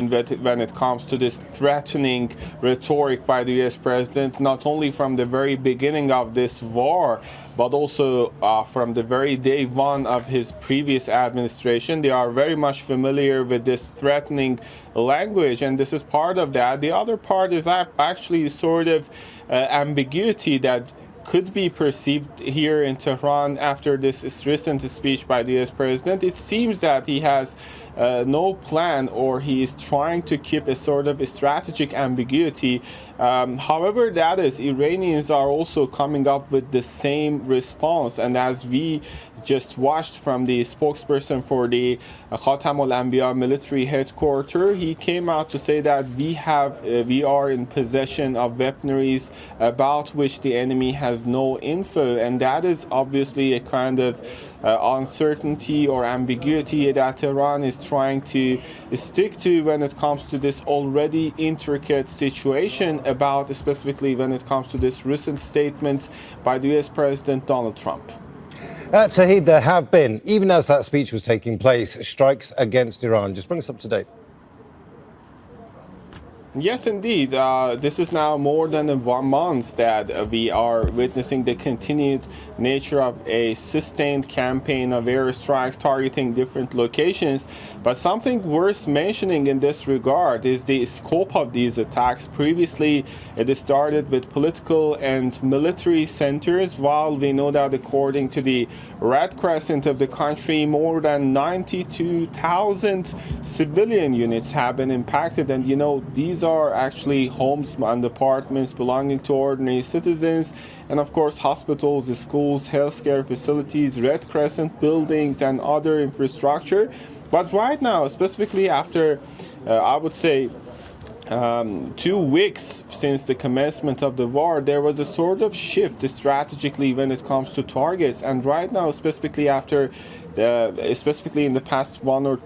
when it comes to this threatening rhetoric by the U.S. president, not only from the very beginning of this war, but also from the very day one of his previous administration. They are very much familiar with this threatening language, and this is part of that. The other part is actually sort of ambiguity that could be perceived here in Tehran after this recent speech by the U.S. president. It seems that he has no plan, or he is trying to keep a sort of a strategic ambiguity. However, that is, Iranians are also coming up with the same response, and as we just watched from the spokesperson for the Khatam al-Anbiya military headquarters, he came out to say that we are in possession of weaponries about which the enemy has no info, and that is obviously a kind of uncertainty or ambiguity that Iran is trying to stick to when it comes to this already intricate situation, about specifically when it comes to this recent statements by the US President Donald Trump. Tauhid, there have been, even as that speech was taking place, strikes against Iran. Just bring us up to date. Yes, indeed. This is now more than 1 month that we are witnessing the continued nature of a sustained campaign of airstrikes targeting different locations. But something worth mentioning in this regard is the scope of these attacks. Previously, it started with political and military centers, while we know that according to the Red Crescent of the country, more than 92,000 civilian units have been impacted. And you know, these are actually homes and apartments belonging to ordinary citizens, and of course hospitals, schools, healthcare facilities, Red Crescent buildings and other infrastructure. But right now, specifically after I would say 2 weeks since the commencement of the war, there was a sort of shift strategically when it comes to targets. And right now, specifically in the past 1 or 2